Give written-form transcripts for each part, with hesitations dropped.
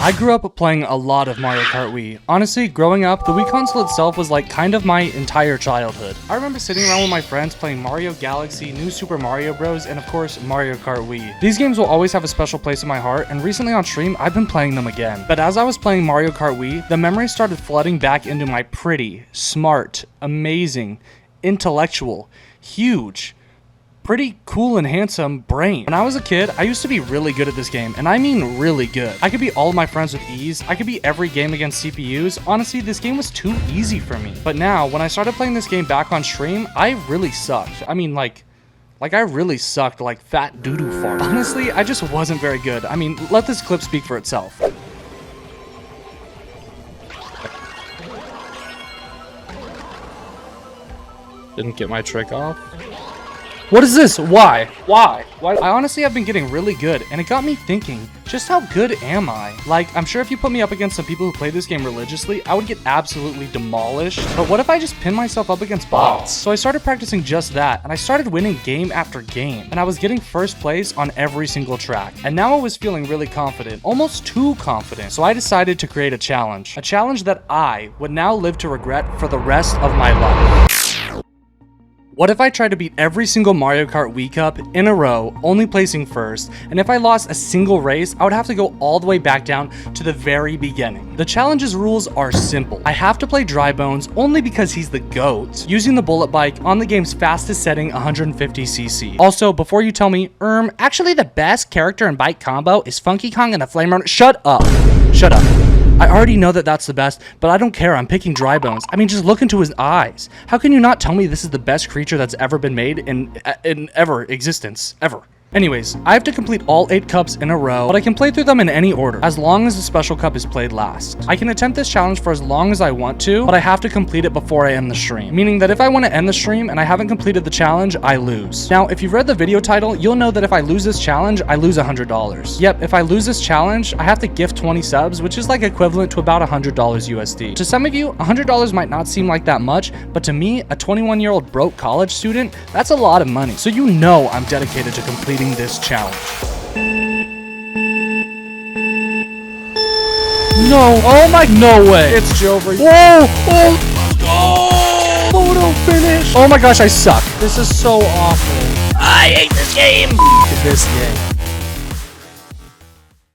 I grew up playing a lot of Mario Kart Wii. Honestly, growing up, the Wii console itself was like kind of my entire childhood. I remember sitting around with my friends playing Mario Galaxy, New Super Mario Bros, and of course, Mario Kart Wii. These games will always have a special place in my heart, and recently on stream, I've been playing them again. But as I was playing Mario Kart Wii, the memories started flooding back into my pretty, smart, amazing, intellectual, huge, pretty cool and handsome brain. When I was a kid, I used to be really good at this game, and I mean really good. I could beat all of my friends with ease. I could beat every game against CPUs. Honestly, this game was too easy for me. But now, when I started playing this game back on stream, I really sucked. I mean, like I really sucked like fat doo-doo fart. Honestly, I just wasn't very good. I mean, let this clip speak for itself. Didn't get my trick off. What is this? Why? Why? I honestly have been getting really good, and it got me thinking, just how good am I? Like, I'm sure if you put me up against some people who play this game religiously, I would get absolutely demolished. But what if I just pin myself up against bots? So I started practicing just that, and I started winning game after game, and I was getting first place on every single track. And now I was feeling really confident, almost too confident. So I decided to create a challenge that I would now live to regret for the rest of my life. What if I tried to beat every single Mario Kart Wii Cup in a row, only placing first, and if I lost a single race, I would have to go all the way back down to the very beginning. The challenge's rules are simple. I have to play Dry Bones only because he's the GOAT, using the bullet bike on the game's fastest setting 150cc. Also, before you tell me, actually the best character and bike combo is Funky Kong and the Flame Runner. Shut up. Shut up. I already know that that's the best, but I don't care. I'm picking Dry Bones. I mean, just look into his eyes. How can you not tell me this is the best creature that's ever been made in ever existence? Ever. Anyways, I have to complete all 8 cups in a row, but I can play through them in any order, as long as the special cup is played last. I can attempt this challenge for as long as I want to, but I have to complete it before I end the stream. Meaning that if I want to end the stream and I haven't completed the challenge, I lose. Now, if you've read the video title, you'll know that if I lose this challenge, I lose $100. Yep, if I lose this challenge, I have to gift 20 subs, which is like equivalent to about $100 USD. To some of you, $100 might not seem like that much, but to me, a 21-year-old broke college student, that's a lot of money. So you know I'm dedicated to completing this challenge. No, oh my, no way. It's Jover. Whoa, oh, photo finish. Oh my gosh, I suck. This is so awful. I hate this game. This game.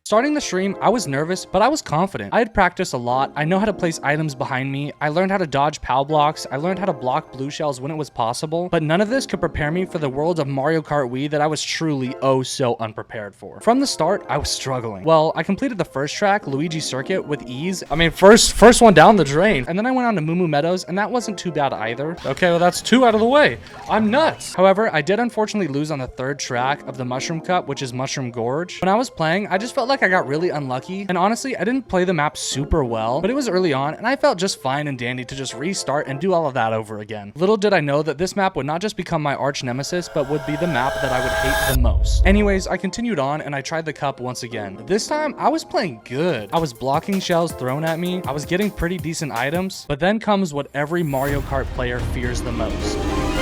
Starting the stream, I was nervous, but I was confident. I had practiced a lot. I know how to place items behind me. I learned how to dodge POW blocks. I learned how to block blue shells when it was possible, but none of this could prepare me for the world of Mario Kart Wii that I was truly oh so unprepared for. From the start, I was struggling. Well, I completed the first track, Luigi Circuit, with ease. I mean, first one down the drain. And then I went on to Moo Moo Meadows, and that wasn't too bad either. Okay, well, that's 2 out of the way. I'm nuts. However, I did unfortunately lose on the 3rd track of the Mushroom Cup, which is Mushroom Gorge. When I was playing, I just felt like I got really unlucky, and honestly, I didn't play the map super well, but it was early on, and I felt just fine and dandy to just restart and do all of that over again. Little did I know that this map would not just become my arch nemesis, but would be the map that I would hate the most. Anyways, I continued on, and I tried the cup once again. This time, I was playing good. I was blocking shells thrown at me, I was getting pretty decent items, but then comes what every Mario Kart player fears the most.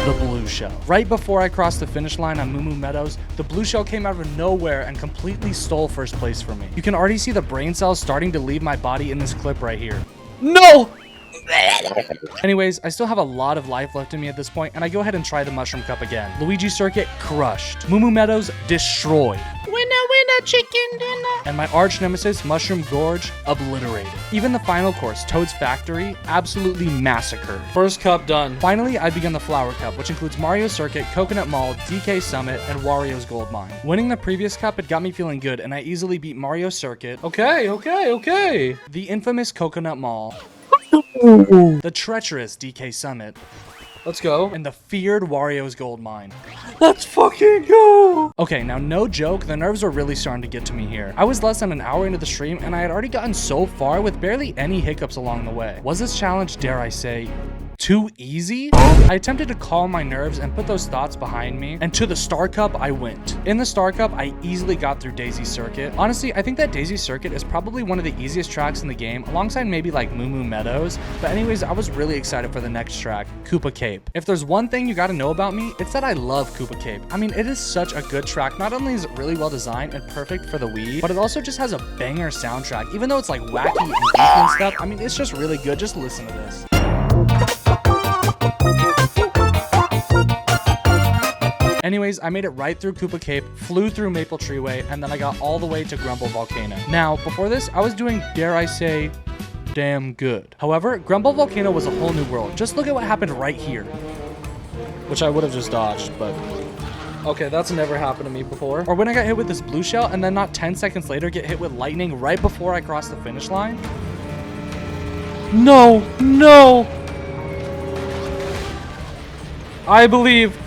The blue shell. Right before I crossed the finish line on Moo Moo Meadows, the blue shell came out of nowhere and completely stole first place from me. You can already see the brain cells starting to leave my body in this clip right here. No! Anyways, I still have a lot of life left in me at this point, and I go ahead and try the Mushroom Cup again. Luigi Circuit, crushed. Moo Moo Meadows, destroyed. Winner, chicken dinner. And my arch nemesis, Mushroom Gorge, obliterated. Even the final course, Toad's Factory, absolutely massacred. First cup done. Finally, I began the Flower Cup, which includes Mario Circuit, Coconut Mall, DK Summit, and Wario's Gold Mine. Winning the previous cup, it got me feeling good, and I easily beat Mario Circuit. Okay. The infamous Coconut Mall. The treacherous DK Summit. Let's go. And the feared Wario's Gold Mine. Let's fucking go. Okay, now no joke, the nerves were really starting to get to me here. I was less than an hour into the stream, and I had already gotten so far with barely any hiccups along the way. Was this challenge, dare I say, Too easy? I attempted to calm my nerves and put those thoughts behind me, and to the Star Cup I went. In the Star Cup, I easily got through Daisy Circuit. Honestly, I think that Daisy Circuit is probably one of the easiest tracks in the game, alongside maybe like Moo Moo Meadows. But anyways, I was really excited for the next track, Koopa Cape. If there's one thing you gotta know about me, it's that I love Koopa Cape. I mean, it is such a good track. Not only is it really well designed and perfect for the Wii, but it also just has a banger soundtrack. Even though it's like wacky and goofy and stuff, I mean, it's just really good. Just listen to this. Anyways, I made it right through Koopa Cape, flew through Maple Treeway, and then I got all the way to Grumble Volcano. Now, before this, I was doing, dare I say, damn good. However, Grumble Volcano was a whole new world. Just look at what happened right here. Which I would have just dodged, but... okay, that's never happened to me before. Or when I got hit with this blue shell, and then not 10 seconds later get hit with lightning right before I crossed the finish line. No, no! I believe...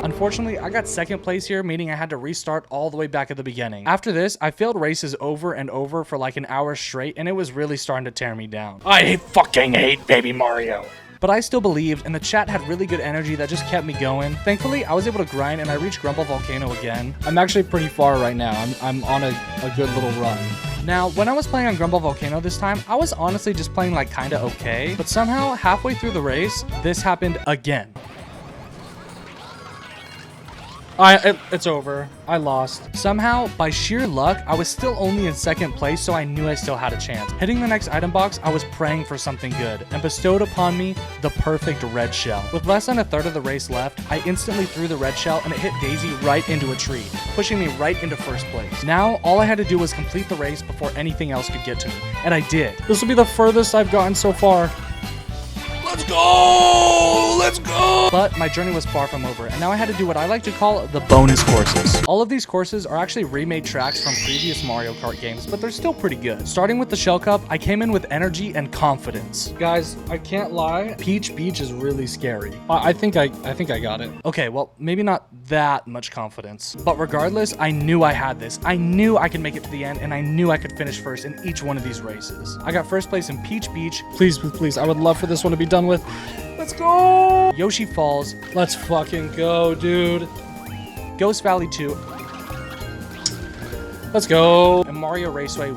Unfortunately, I got second place here, meaning I had to restart all the way back at the beginning. After this, I failed races over and over for like an hour straight, and it was really starting to tear me down. I fucking hate Baby Mario. But I still believed, and the chat had really good energy that just kept me going. Thankfully, I was able to grind, and I reached Grumble Volcano again. I'm actually pretty far right now. I'm on a good little run. Now, when I was playing on Grumble Volcano this time, I was honestly just playing like kinda okay, but somehow, halfway through the race, this happened again. It's over. I lost. Somehow, by sheer luck, I was still only in second place, so I knew I still had a chance. Hitting the next item box, I was praying for something good, and bestowed upon me the perfect red shell. With less than a third of the race left, I instantly threw the red shell, and it hit Daisy right into a tree, pushing me right into first place. Now, all I had to do was complete the race before anything else could get to me, and I did. This will be the furthest I've gotten so far. Let's go! Let's go! But my journey was far from over, and now I had to do what I like to call the bonus courses. All of these courses are actually remade tracks from previous Mario Kart games, but they're still pretty good. Starting with the Shell Cup, I came in with energy and confidence. Guys, I can't lie, Peach Beach is really scary. I think I got it. Okay, well, maybe not that much confidence, but regardless, I knew I had this. I knew I could make it to the end, and I knew I could finish first in each one of these races. I got first place in Peach Beach. Please, please, I would love for this one to be done with. Let's go! Yoshi Falls. Let's fucking go, dude. Ghost Valley 2. Let's go. And Mario Raceway.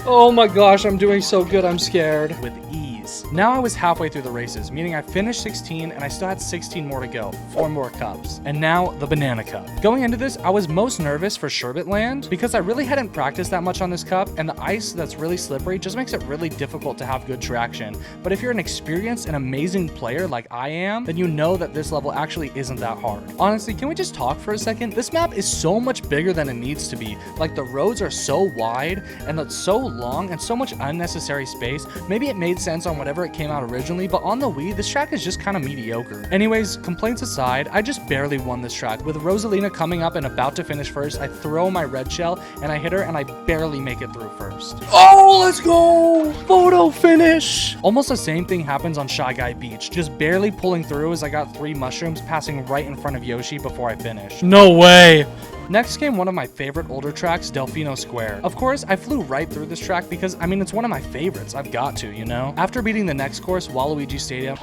Oh my gosh, I'm doing so good, I'm scared. With ease. Now I was halfway through the races, meaning I finished 16 and I still had 16 more to go. 4 more cups. And now the Banana Cup. Going into this, I was most nervous for Sherbet Land because I really hadn't practiced that much on this cup, and the ice that's really slippery just makes it really difficult to have good traction. But if you're an experienced and amazing player like I am, then you know that this level actually isn't that hard. Honestly, can we just talk for a second? This map is so much bigger than it needs to be. Like, the roads are so wide and it's so long and so much unnecessary space. Maybe it made sense on whatever it came out originally, but on the Wii, this track is just kind of mediocre. Anyways, complaints aside, I just barely won this track. With Rosalina coming up and about to finish first, I throw my red shell and I hit her and I barely make it through first. Oh, let's go! Photo finish! Almost the same thing happens on Shy Guy Beach. Just barely pulling through as I got 3 mushrooms passing right in front of Yoshi before I finished. No way! Next came one of my favorite older tracks, Delfino Square. Of course, I flew right through this track because, I mean, it's one of my favorites. I've got to, you know? After beating the next course, Waluigi Stadium,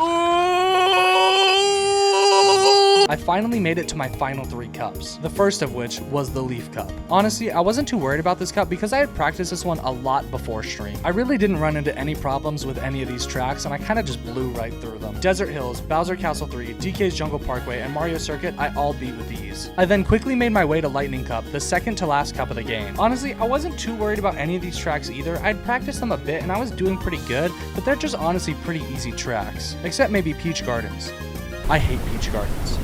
I finally made it to my final 3 cups, the first of which was the Leaf Cup. Honestly, I wasn't too worried about this cup because I had practiced this one a lot before stream. I really didn't run into any problems with any of these tracks, and I kind of just blew right through them. Desert Hills, Bowser Castle 3, DK's Jungle Parkway, and Mario Circuit, I all beat with ease. I then quickly made my way to Lightning Cup, the second to last cup of the game. Honestly, I wasn't too worried about any of these tracks either. I'd practiced them a bit and I was doing pretty good, but they're just honestly pretty easy tracks. Except maybe Peach Gardens. I hate Peach Gardens.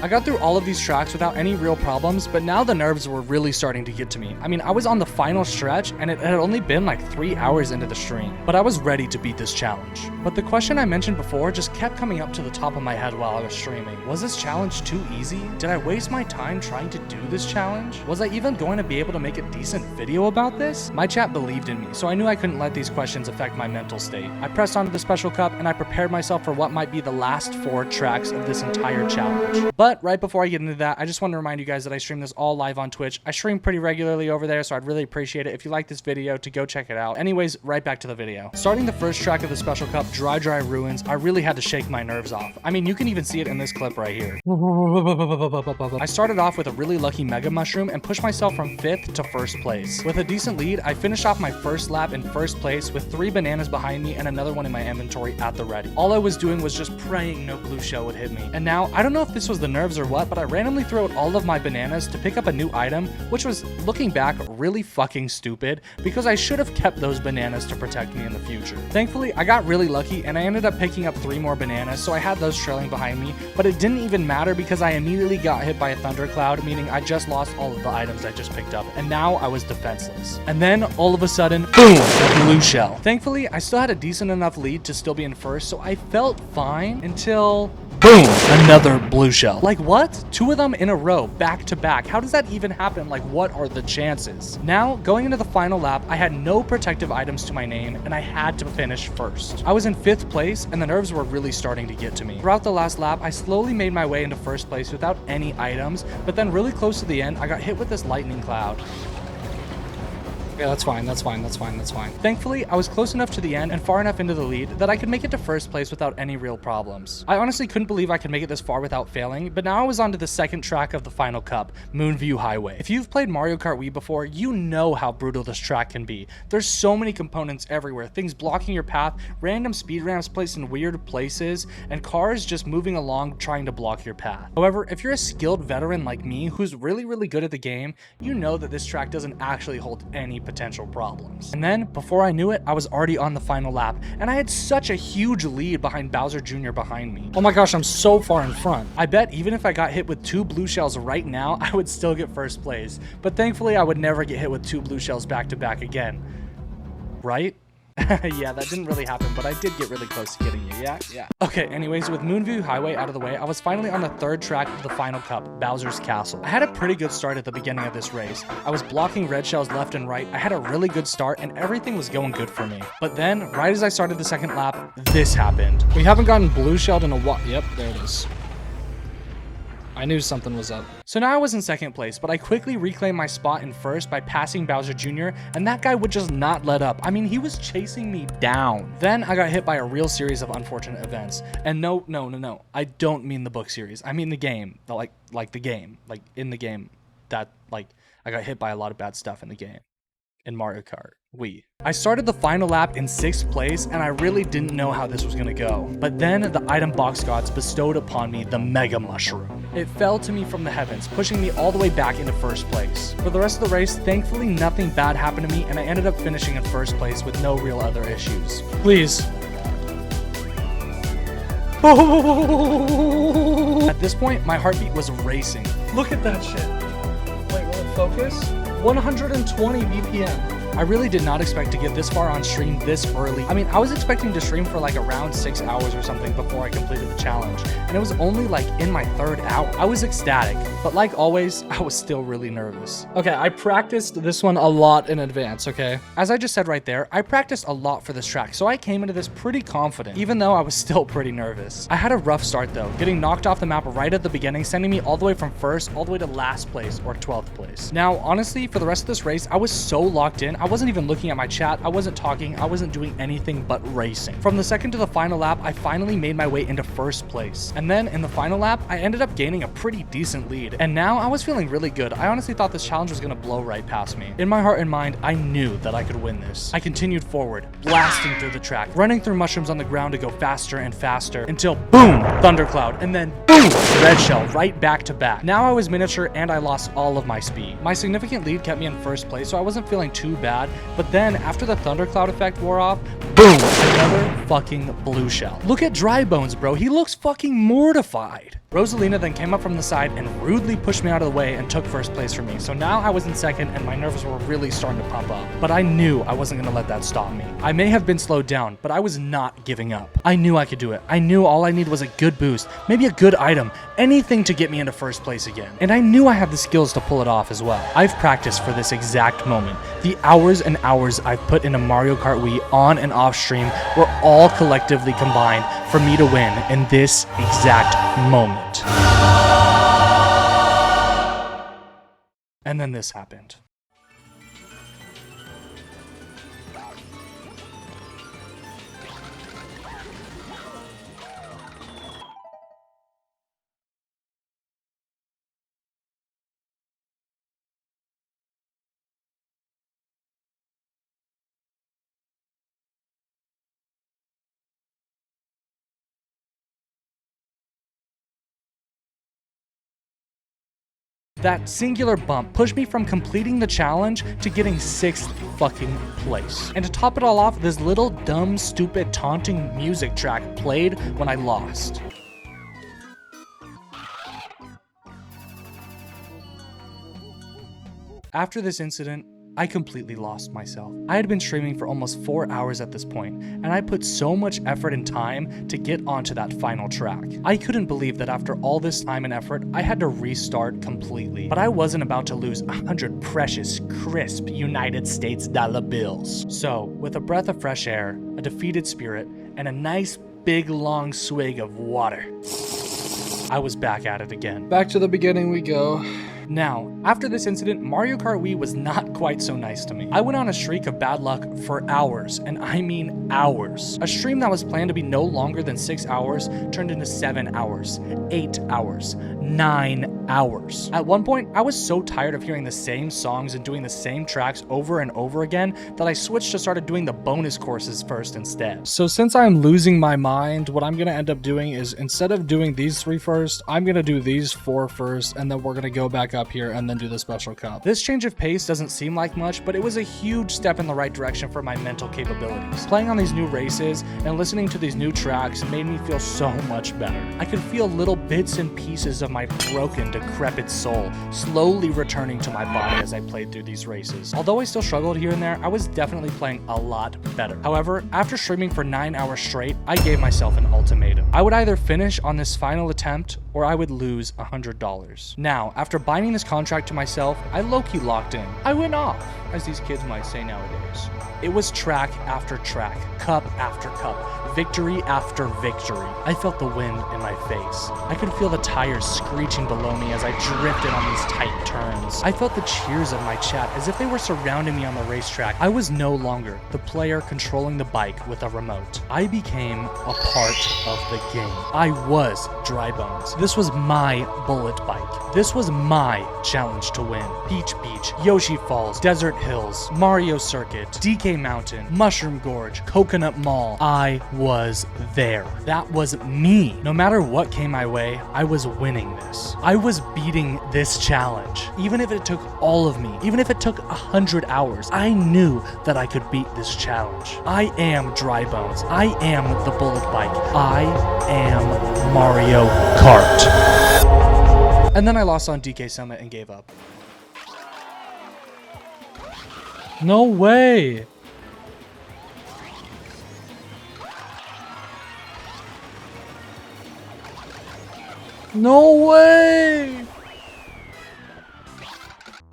I got through all of these tracks without any real problems, but now the nerves were really starting to get to me. I mean, I was on the final stretch and it had only been like 3 hours into the stream, but I was ready to beat this challenge. But the question I mentioned before just kept coming up to the top of my head while I was streaming. Was this challenge too easy? Did I waste my time trying to do this challenge? Was I even going to be able to make a decent video about this? My chat believed in me, so I knew I couldn't let these questions affect my mental state. I pressed onto the special cup and I prepared myself for what might be the last 4 tracks of this entire challenge. But But right before I get into that, I just want to remind you guys that I stream this all live on Twitch. I stream pretty regularly over there, so I'd really appreciate it if you like this video to go check it out. Anyways, right back to the video. Starting the first track of the Special Cup, Dry Ruins, I really had to shake my nerves off. I mean, you can even see it in this clip right here. I started off with a really lucky Mega Mushroom and pushed myself from 5th to 1st place. With a decent lead, I finished off my first lap in 1st place with 3 bananas behind me and another one in my inventory at the ready. All I was doing was just praying no blue shell would hit me. And now, I don't know if this was the nerves or what, but I randomly threw out all of my bananas to pick up a new item, which was, looking back, really fucking stupid because I should have kept those bananas to protect me in the future. Thankfully, I got really lucky and I ended up picking up 3 more bananas, so I had those trailing behind me, but it didn't even matter because I immediately got hit by a thundercloud, meaning I just lost all of the items I just picked up, and now I was defenseless. And then, all of a sudden, boom, a blue shell. Thankfully, I still had a decent enough lead to still be in 1st, so I felt fine until... boom! Another blue shell. Like what? 2 of them in a row, back to back. How does that even happen? Like, what are the chances? Now, going into the final lap, I had no protective items to my name, and I had to finish 1st. I was in 5th place, and the nerves were really starting to get to me. Throughout the last lap, I slowly made my way into 1st place without any items, but then really close to the end, I got hit with this lightning cloud. Yeah, that's fine. Thankfully, I was close enough to the end and far enough into the lead that I could make it to 1st place without any real problems. I honestly couldn't believe I could make it this far without failing, but now I was on to the 2nd track of the final cup, Moonview Highway. If you've played Mario Kart Wii before, you know how brutal this track can be. There's so many components everywhere, things blocking your path, random speed ramps placed in weird places, and cars just moving along trying to block your path. However, if you're a skilled veteran like me who's really good at the game, you know that this track doesn't actually hold any potential problems. And then, before I knew it, I was already on the final lap, and I had such a huge lead behind Bowser Jr. behind me. Oh my gosh, I'm so far in front. I bet even if I got hit with 2 blue shells right now, I would still get 1st place. But thankfully, I would never get hit with 2 blue shells back to back again. Right? Yeah, that didn't really happen, but I did get really close to getting you, yeah. Okay, anyways, with Moonview Highway out of the way, I was finally on the 3rd track of the final cup, Bowser's Castle. I had a pretty good start at the beginning of this race. I was blocking red shells left and right, I had a really good start, and everything was going good for me. But then, right as I started the 2nd lap, this happened. We haven't gotten blue shelled in a while. Yep, there it is. I knew something was up. So now I was in 2nd place, but I quickly reclaimed my spot in 1st by passing Bowser Jr., and that guy would just not let up. I mean, he was chasing me down. Then I got hit by a real series of unfortunate events. And no. I don't mean the book series. I mean the game. Like the game. Like, in the game. That, like, I got hit by a lot of bad stuff in the game. In Mario Kart Wii. I started the final lap in 6th place, and I really didn't know how this was gonna go. But then the item box gods bestowed upon me the Mega Mushroom. It fell to me from the heavens, pushing me all the way back into 1st place. For the rest of the race, thankfully nothing bad happened to me, and I ended up finishing in 1st place with no real other issues. Please. At this point, my heartbeat was racing. Look at that shit. Wait, will it focus? 120 BPM. I really did not expect to get this far on stream this early. I mean, I was expecting to stream for like around 6 hours or something before I completed the challenge, and it was only like in my 3rd hour. I was ecstatic, but like always, I was still really nervous. Okay, I practiced this one a lot in advance, okay? As I just said right there, I practiced a lot for this track, so I came into this pretty confident, even though I was still pretty nervous. I had a rough start though, getting knocked off the map right at the beginning, sending me all the way from 1st all the way to last place or 12th place. Now, honestly, for the rest of this race, I was so locked in, I wasn't even looking at my chat, I wasn't talking, I wasn't doing anything but racing. From the 2nd to the final lap, I finally made my way into 1st place. And then in the final lap, I ended up gaining a pretty decent lead. And now I was feeling really good. I honestly thought this challenge was gonna blow right past me. In my heart and mind, I knew that I could win this. I continued forward, blasting through the track, running through mushrooms on the ground to go faster and faster until boom, thundercloud, and then boom, red shell right back to back. Now I was miniature and I lost all of my speed. My significant lead kept me in 1st place, so I wasn't feeling too bad. But then, after the thundercloud effect wore off, boom, another fucking blue shell. Look at Dry Bones, bro. He looks fucking mortified. Rosalina then came up from the side and rudely pushed me out of the way and took 1st place for me. So now I was in 2nd and my nerves were really starting to pump up. But I knew I wasn't going to let that stop me. I may have been slowed down, but I was not giving up. I knew I could do it. I knew all I needed was a good boost, maybe a good item, anything to get me into 1st place again. And I knew I had the skills to pull it off as well. I've practiced for this exact moment. The hours and hours I've put into Mario Kart Wii on and off stream were all collectively combined for me to win in this exact moment. And then this happened. That singular bump pushed me from completing the challenge to getting 6th fucking place. And to top it all off, this little dumb, stupid, taunting music track played when I lost. After this incident, I completely lost myself. I had been streaming for almost 4 hours at this point, and I put so much effort and time to get onto that final track. I couldn't believe that after all this time and effort, I had to restart completely. But I wasn't about to lose 100 precious, crisp United States dollar bills. So, with a breath of fresh air, a defeated spirit, and a nice big long swig of water, I was back at it again. Back to the beginning we go. Now, after this incident, Mario Kart Wii was not quite so nice to me. I went on a streak of bad luck for hours, and I mean hours. A stream that was planned to be no longer than 6 hours turned into 7 hours, 8 hours, 9 hours. At one point, I was so tired of hearing the same songs and doing the same tracks over and over again that I switched to started doing the bonus courses first instead. So since I'm losing my mind, what I'm going to end up doing is instead of doing these 3 first, I'm going to do these 4 first, and then we're going to go back up here and then do the special cup. This change of pace doesn't seem like much, but it was a huge step in the right direction for my mental capabilities. Playing on these new races and listening to these new tracks made me feel so much better. I could feel little bits and pieces of my broken, decrepit soul slowly returning to my body as I played through these races. Although I still struggled here and there, I was definitely playing a lot better. However, after streaming for 9 hours straight, I gave myself an ultimatum. I would either finish on this final attempt or I would lose $100. Now, after binding this contract to myself, I low-key locked in. I went off, as these kids might say nowadays. It was track after track, cup after cup, victory after victory. I felt the wind in my face. I could feel the tires screeching below me as I drifted on these tight turns. I felt the cheers of my chat as if they were surrounding me on the racetrack. I was no longer the player controlling the bike with a remote. I became a part of the game. I was Dry Bones. This was my bullet bike. This was my challenge to win. Peach Beach, Yoshi Falls, Desert Hills, Mario Circuit, DK Mountain, Mushroom Gorge, Coconut Mall. I was there. That was me. No matter what came my way, I was winning this. I was beating this challenge. Even if it took all of me, even if it took 100 hours, I knew that I could beat this challenge. I am Dry Bones. I am the bullet bike. I am Mario Kart. And then I lost on DK Summit and gave up. No way! No way!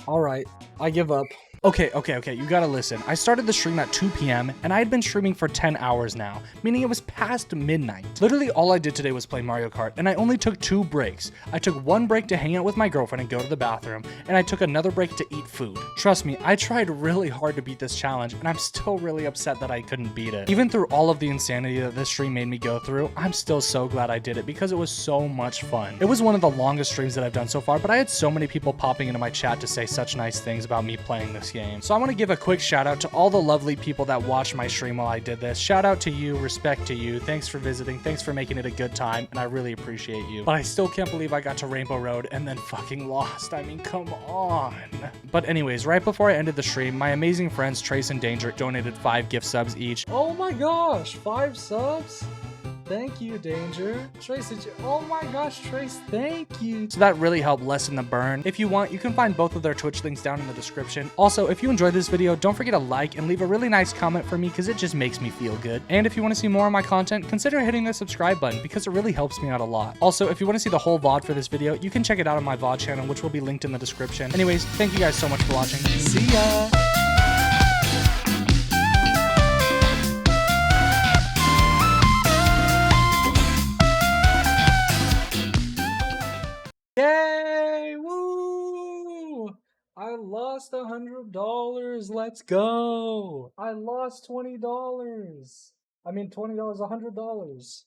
Alright, I give up. Okay, you gotta listen. I started the stream at 2 p.m. and I had been streaming for 10 hours now, meaning it was past midnight. Literally all I did today was play Mario Kart, and I only took 2 breaks. I took 1 break to hang out with my girlfriend and go to the bathroom, and I took another break to eat food. Trust me, I tried really hard to beat this challenge, and I'm still really upset that I couldn't beat it. Even through all of the insanity that this stream made me go through, I'm still so glad I did it because it was so much fun. It was one of the longest streams that I've done so far, but I had so many people popping into my chat to say such nice things about me playing this game. So I want to give a quick shout out to all the lovely people that watched my stream while I did this. Shout out to you, respect to you, thanks for visiting, thanks for making it a good time, and I really appreciate you. But I still can't believe I got to Rainbow Road and then fucking lost. I mean, come on. But anyways, right before I ended the stream, my amazing friends Trace and Danger donated 5 gift subs each. Oh my gosh, 5 subs? Thank you, Danger. Trace, did you? Oh my gosh, Trace, thank you. So that really helped lessen the burn. If you want, you can find both of their Twitch links down in the description. Also, if you enjoyed this video, don't forget to like and leave a really nice comment for me because it just makes me feel good. And if you want to see more of my content, consider hitting the subscribe button because it really helps me out a lot. Also, if you want to see the whole VOD for this video, you can check it out on my VOD channel, which will be linked in the description. Anyways, thank you guys so much for watching. See ya! Yay! Woo! I lost $100. Let's go. I lost $20. I mean, $20, $100.